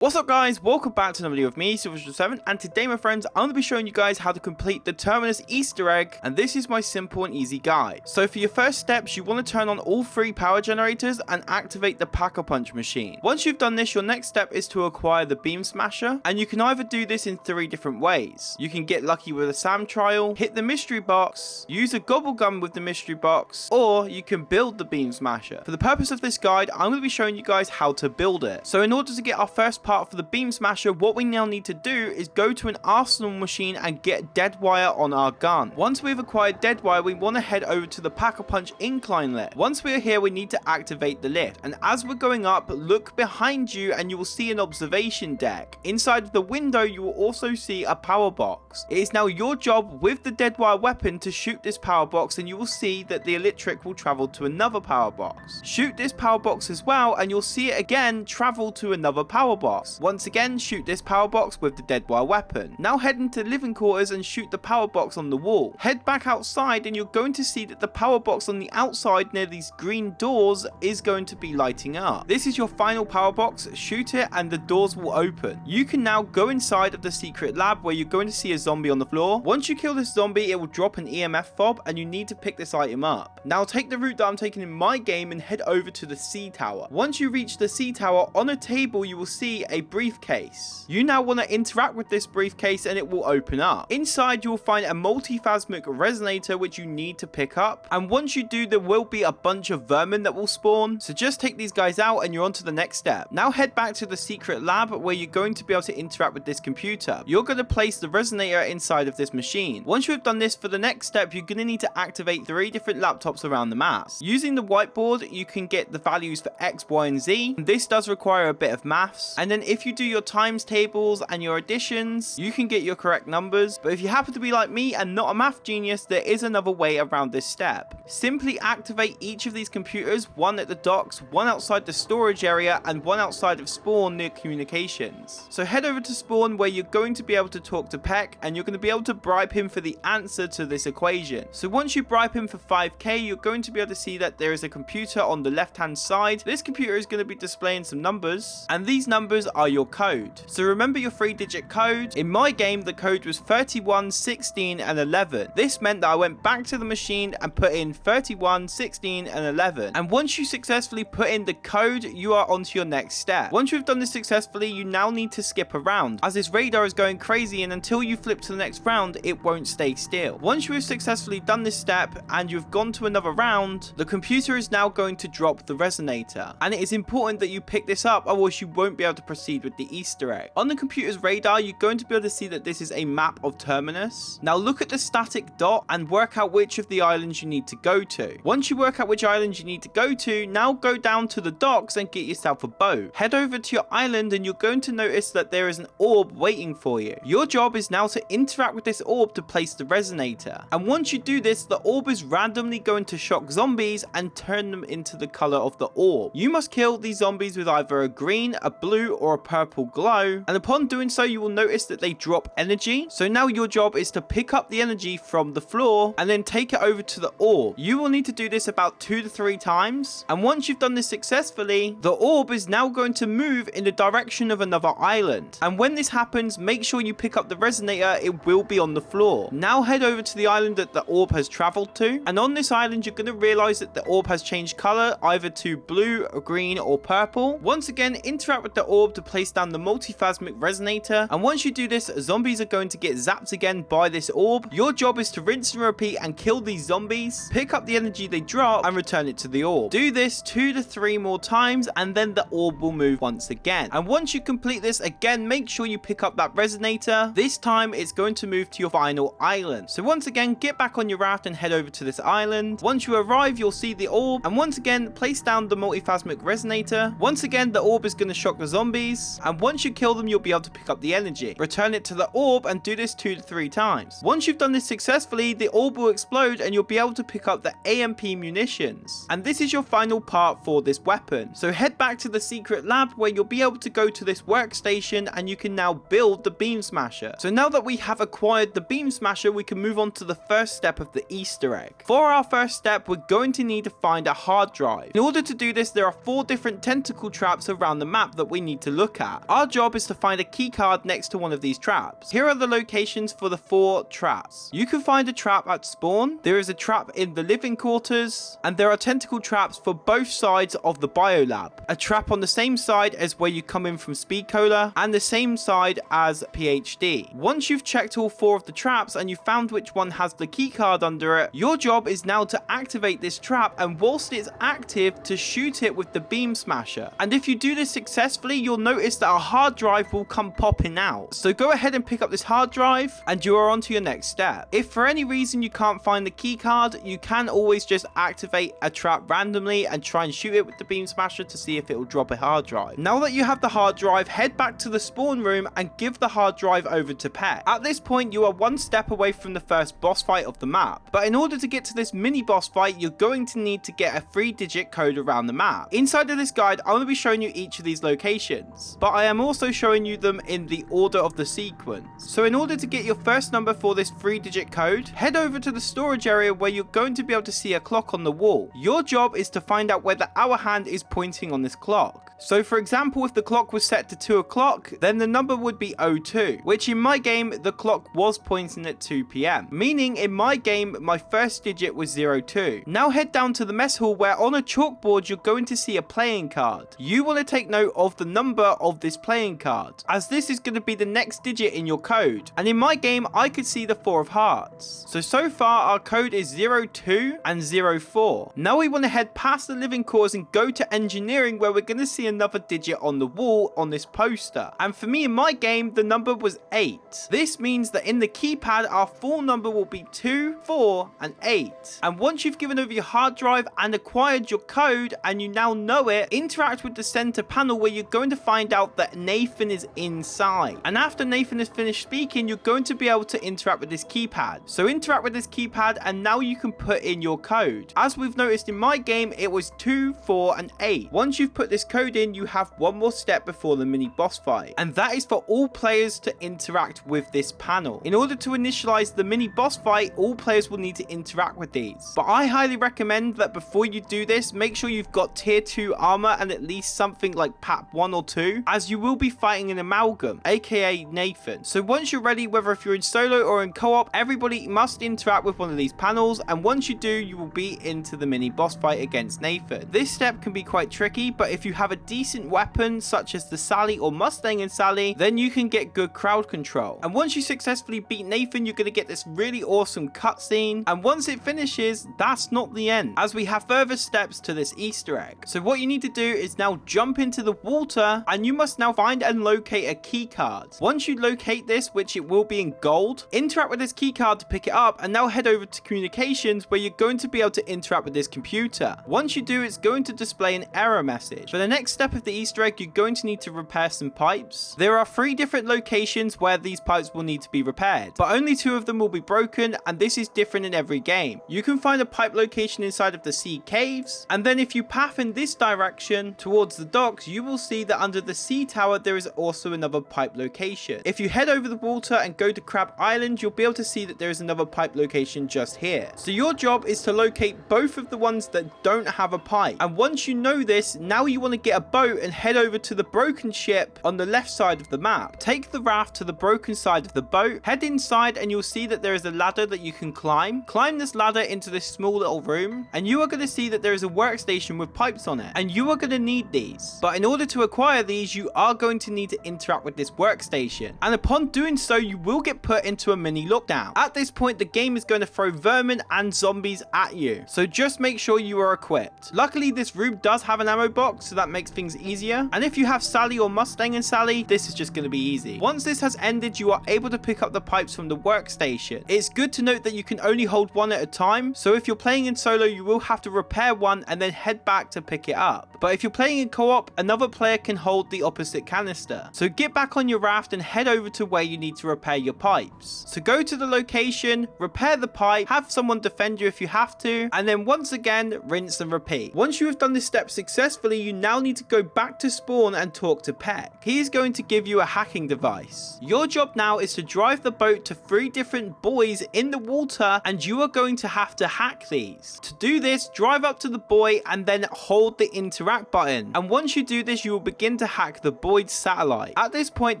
What's up guys, welcome back to another video with me, Silver7, and today my friends, I'm going to be showing you guys how to complete the Terminus Easter egg, and this is my simple and easy guide. So for your first steps, you want to turn on all 3 power generators and activate the Pack-a-Punch machine. Once you've done this, your next step is to acquire the Beamsmasher, and you can either do this in 3 different ways. You can get lucky with a SAM trial, hit the mystery box, use a gobble gum with the mystery box, or you can build the Beamsmasher. For the purpose of this guide, I'm going to be showing you guys how to build it. So in order to get our first part for the Beamsmasher, what we now need to do is go to an arsenal machine and get dead wire on our gun. Once we've acquired dead wire, we want to head over to the Pack-a-Punch incline lift. Once we are here, we need to activate the lift, and as we're going up, look behind you and you will see an observation deck. Inside of the window, you will also see a power box. It is now your job with the dead wire weapon to shoot this power box, and you will see that the electric will travel to another power box. Shoot this power box as well, and you'll see it again travel to another power box. Once again, shoot this power box with the dead wire weapon. Now head into living quarters and shoot the power box on the wall. Head back outside and you're going to see that the power box on the outside near these green doors is going to be lighting up. This is your final power box. Shoot it and the doors will open. You can now go inside of the secret lab where you're going to see a zombie on the floor. Once you kill this zombie, it will drop an EMF fob and you need to pick this item up. Now take the route that I'm taking in my game and head over to the C tower. Once you reach the C tower, on a table you will see a briefcase. You now want to interact with this briefcase and it will open up. Inside you will find a multiphasmic resonator which you need to pick up, and once you do, there will be a bunch of vermin that will spawn, so just take these guys out and you're on to the next step. Now head back to the secret lab where you're going to be able to interact with this computer. You're going to place the resonator inside of this machine. Once you have done this, for the next step you're going to need to activate 3 different laptops around the map. Using the whiteboard you can get the values for X, Y and Z, and this does require a bit of maths, and then if you do your times tables and your additions, you can get your correct numbers. But if you happen to be like me and not a math genius, there is another way around this step. Simply activate each of these computers, one at the docks, one outside the storage area, and one outside of spawn near communications. So head over to spawn where you're going to be able to talk to Peck, and you're going to be able to bribe him for the answer to this equation. So once you bribe him for 5k, you're going to be able to see that there is a computer on the left hand side. This computer is going to be displaying some numbers, and these numbers are your code. So remember your 3-digit code. In my game, the code was 31, 16 and 11. This meant that I went back to the machine and put in 31, 16 and 11. And once you successfully put in the code, you are on to your next step. Once you've done this successfully, you now need to skip around, as this radar is going crazy, and until you flip to the next round, it won't stay still. Once you have successfully done this step and you've gone to another round, the computer is now going to drop the resonator. And it is important that you pick this up, otherwise you won't be able to proceed with the Easter egg. On the computer's radar, you're going to be able to see that this is a map of Terminus. Now look at the static dot and work out which of the islands you need to go to. Once you work out which islands you need to go to, now go down to the docks and get yourself a boat. Head over to your island and you're going to notice that there is an orb waiting for you. Your job is now to interact with this orb to place the resonator. And once you do this, the orb is randomly going to shock zombies and turn them into the color of the orb. You must kill these zombies with either a green, a blue or a purple glow, and upon doing so you will notice that they drop energy. So now your job is to pick up the energy from the floor and then take it over to the orb. You will need to do this about 2 to 3 times, and once you've done this successfully, the orb is now going to move in the direction of another island. And when this happens, make sure you pick up the resonator. It will be on the floor. Now head over to the island that the orb has traveled to, and on this island you're going to realize that the orb has changed color either to blue, green or purple. Once again, interact with the orb to place down the multiphasmic resonator, and once you do this, zombies are going to get zapped again by this orb. Your job is to rinse and repeat and kill these zombies, pick up the energy they drop and return it to the orb. Do this 2 to 3 more times and then the orb will move once again. And once you complete this again, make sure you pick up that resonator. This time it's going to move to your final island. So once again, get back on your raft and head over to this island. Once you arrive, you'll see the orb, and once again place down the multiphasmic resonator. Once again, the orb is going to shock the zombies, and once you kill them, you'll be able to pick up the energy. Return it to the orb and do this 2 to 3 times. Once you've done this successfully, the orb will explode and you'll be able to pick up the AMP munitions. And this is your final part for this weapon. So head back to the secret lab where you'll be able to go to this workstation and you can now build the Beamsmasher. So now that we have acquired the Beamsmasher, we can move on to the first step of the Easter egg. For our first step, we're going to need to find a hard drive. In order to do this, there are 4 different tentacle traps around the map that we need to to look at. Our job is to find a key card next to one of these traps. Here are the locations for the 4 traps. You can find a trap at spawn, there is a trap in the living quarters, and there are tentacle traps for both sides of the biolab. A trap on the same side as where you come in from Speed Cola, and the same side as PhD. Once you've checked all 4 of the traps and you found which one has the key card under it, your job is now to activate this trap, and whilst it's active, to shoot it with the Beamsmasher. And if you do this successfully, you'll notice that a hard drive will come popping out. So go ahead and pick up this hard drive and you are on to your next step. If for any reason you can't find the key card, you can always just activate a trap randomly and try and shoot it with the Beamsmasher to see if it will drop a hard drive. Now that you have the hard drive, head back to the spawn room and give the hard drive over to Pet. At this point, you are 1 step away from the first boss fight of the map. But in order to get to this mini boss fight, you're going to need to get a 3-digit code around the map. Inside of this guide, I'm going to be showing you each of these locations, but I am also showing you them in the order of the sequence. So in order to get your first number for this 3-digit code, head over to the storage area where you're going to be able to see a clock on the wall. Your job is to find out where the hour hand is pointing on this clock. So for example, if the clock was set to 2 o'clock, then the number would be 02, which in my game, the clock was pointing at 2 PM, meaning in my game, my first digit was 02. Now head down to the mess hall where on a chalkboard, you're going to see a playing card. You want to take note of the number of this playing card, as this is going to be the next digit in your code. And in my game, I could see the 4 of hearts. So far, our code is 02 and 04. Now we want to head past the living cores and go to engineering, where we're going to see another digit on the wall on this poster. And for me in my game, the number was 8. This means that in the keypad, our full number will be 2, 4, and 8. And once you've given over your hard drive and acquired your code and you now know it, interact with the center panel where you're going to find out that Nathan is inside. And after Nathan has finished speaking, you're going to be able to interact with this keypad. So interact with this keypad and now you can put in your code. As we've noticed in my game, it was 2, 4, and 8. Once you've put this code in, you have one more step before the mini boss fight, and that is for all players to interact with this panel. In order to initialize the mini boss fight, all players will need to interact with these, but I highly recommend that before you do this, make sure you've got tier 2 armor and at least something like PAP 1 or 2, as you will be fighting an amalgam, aka Nathan. So once you're ready, whether if you're in solo or in co-op, everybody must interact with one of these panels, and once you do, you will be into the mini boss fight against Nathan. This step can be quite tricky, but if you have a decent weapon such as the Sally or Mustang and Sally, then you can get good crowd control. And once you successfully beat Nathan, you're going to get this really awesome cutscene, and once it finishes, that's not the end, as we have further steps to this Easter egg. So what you need to do is now jump into the water, and you must now find and locate a key card. Once you locate this, which it will be in gold, interact with this key card to pick it up, and now head over to communications where you're going to be able to interact with this computer. Once you do, it's going to display an error message. For the next step of the Easter egg, you're going to need to repair some pipes. There are 3 different locations where these pipes will need to be repaired, but only 2 of them will be broken, and this is different in every game. You can find a pipe location inside of the sea caves, and then if you path in this direction towards the docks, you will see that under the sea tower there is also another pipe location. If you head over the water and go to Crab Island, you'll be able to see that there is another pipe location just here. So your job is to locate both of the ones that don't have a pipe, and once you know this, now you want to get a boat and head over to the broken ship on the left side of the map. Take the raft to the broken side of the boat, head inside, and you'll see that there is a ladder that you can climb. Climb this ladder into this small little room, and you are going to see that there is a workstation with pipes on it, and you are going to need these. But in order to acquire these, you are going to need to interact with this workstation, and upon doing so, you will get put into a mini lockdown. At this point, the game is going to throw vermin and zombies at you, so just make sure you are equipped. Luckily, this room does have an ammo box, so that makes things easier, and if you have Sally or Mustang and Sally, this is just going to be easy. Once this has ended, you are able to pick up the pipes from the workstation. It's good to note that you can only hold one at a time, so if you're playing in solo, you will have to repair one and then head back to pick it up. But if you're playing in co-op, another player can hold the opposite canister. So get back on your raft and head over to where you need to repair your pipes. So go to the location, repair the pipe, have someone defend you if you have to, and then once again, rinse and repeat. Once you have done this step successfully, you now need to go back to spawn and talk to Peck. He is going to give you a hacking device. Your job now is to drive the boat to 3 different buoys in the water, and you are going to have to hack these. To do this, drive up to the buoy and then hold the interact button. And once you do this, you will begin to hack the buoy's satellite. At this point,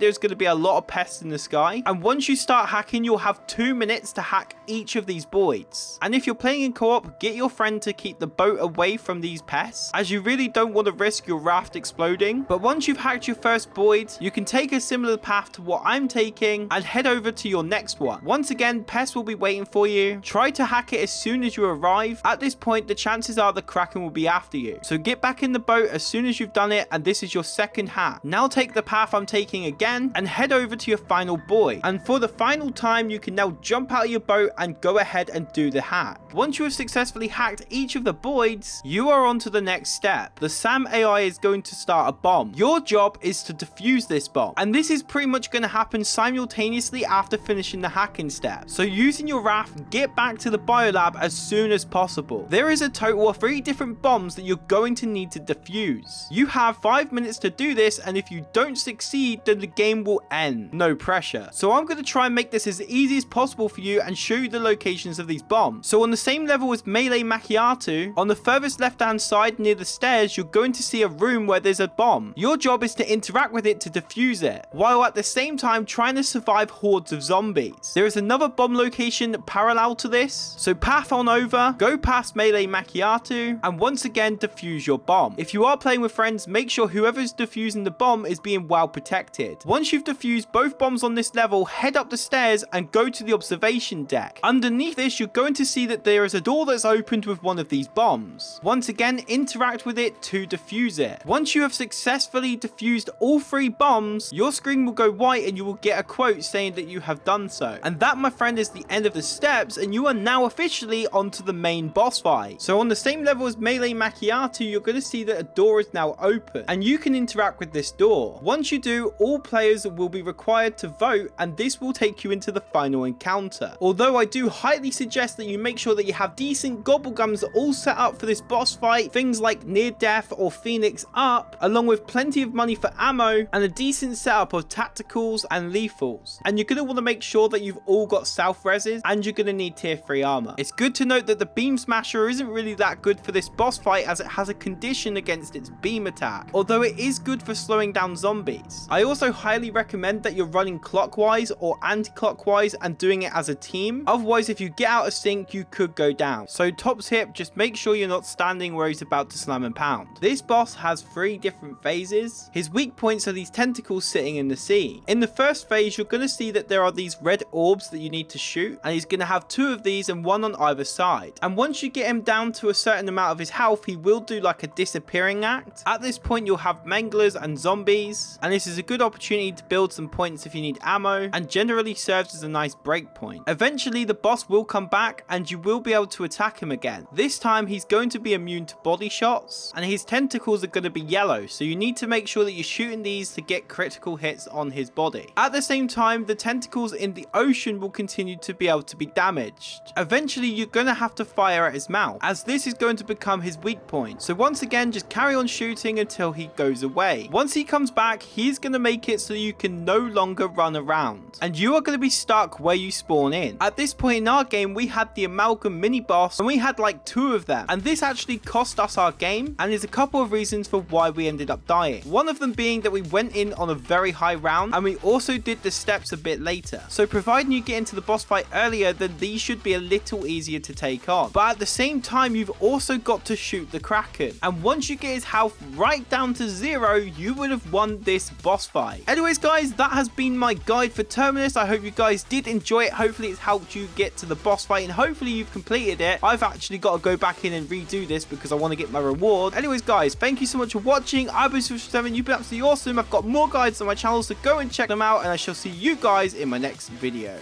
there's going to be a lot of pests in the sky. And once you start hacking, you'll have 2 minutes to hack each of these buoys. And if you're playing in co-op, get your friend to keep the boat away from these pests, as you really don't want to risk your raft exploding. But once you've hacked your first buoy, you can take a similar path to what I'm taking and head over to your next one. Once again, pests will be waiting for you. Try to hack it as soon as you arrive. At this point, the chances are the Kraken will be after you. So get back in the boat as soon as you've done it, and this is your second hack. Now take the path I'm taking again and head over to your final buoy. And for the final time, you can now jump out of your boat and go ahead and do the hack. Once you have successfully hacked each of the buoys, you are on to the next step. The SAM AI is going to start a bomb. Your job is to defuse this bomb, and this is pretty much going to happen simultaneously after finishing the hacking step. So using your raft, get back to the biolab as soon as possible. There is a total of 3 different bombs that you're going to need to defuse. You have 5 minutes to do this, and if you don't succeed, then the game will end. No pressure. So I'm going to try and make this as easy as possible for you and show you the locations of these bombs. So on the same level as Melee Macchiato, on the furthest left hand side near the stairs, you're going to see a room where there's a bomb. Your job is to interact with it to defuse it, while at the same time trying to survive hordes of zombies. There is another bomb location parallel to this, so path on over, go past Melee Macchiato, and once again defuse your bomb. If you are playing with friends, make sure whoever's defusing the bomb is being well protected. Once you've defused both bombs on this level, head up the stairs and go to the observation deck. Underneath this, you're going to see that there is a door that's opened with one of these bombs. Once again, interact with it to defuse it. Once you have successfully defused all 3 bombs, your screen will go white and you will get a quote saying that you have done so. And that, my friend, is the end of the steps, and you are now officially onto the main boss fight. So on the same level as Melee Macchiato, you're going to see that a door is now open, and you can interact with this door. Once you do, all players will be required to vote, and this will take you into the final encounter. Although I do highly suggest that you make sure that you have decent gobblegums all set up for this boss fight, things like near death or Phoenix up, along with plenty of money for ammo and a decent setup of tacticals and lethals. And you're going to want to make sure that you've all got self reses, and you're going to need tier 3 armor. It's good to note that the Beamsmasher isn't really that good for this boss fight, as it has a condition against its beam attack, although it is good for slowing down zombies. I also highly recommend that you're running clockwise or anti-clockwise and doing it as a team. Otherwise, if you get out of sync, you could go down. So top tip, just make sure you're not standing where he's about to slam and pound. This boss has 3 different phases. His weak points are these tentacles sitting in the sea. In the first phase, you're going to see that there are these red orbs that you need to shoot, and he's going to have 2 of these and 1 on either side. And once you get him down to a certain amount of his health, he will do like a disappearing act. At this point, you'll have manglers and zombies, and this is a good opportunity to build some points if you need ammo, and generally serves as a nice break point. Eventually, the boss will come back and you will be able to attack him again. This time, he's going to be immune to body shots, and his tentacles are going to be yellow, so you need to make sure that you're shooting these to get critical hits on his body. At the same time, the tentacles in the ocean will continue to be able to be damaged. Eventually, you're going to have to fire at his mouth, as this is going to become his weak point. So once again, just carry on shooting until he goes away. Once he comes back, he's going to make it so you can no longer run around, and you are going to be stuck where you spawn in. At this point in our game, we had the amalgam mini boss, and we had like 2 of them, and this actually cost us our game, and there's a couple of reasons for why we ended up dying. One of them being that we went in on a very high round, and we also did the steps a bit later. So providing you get into the boss fight earlier, then these should be a little easier to take on. But at the same time, you've also got to shoot the Kraken, and once you get his health right down to 0, you would have won this boss fight. Anyways guys, that has been my guide for Terminus. I hope you guys did enjoy it. Hopefully it's helped you get to the boss fight, and hopefully you've completed it. I've actually got to go back in and redo this because I want to get my reward. Anyways guys, thank you so much for watching. I've been Switch7. You've been absolutely awesome. I've got more guides on my channel, so go and check them out, and I shall see you guys in my next video.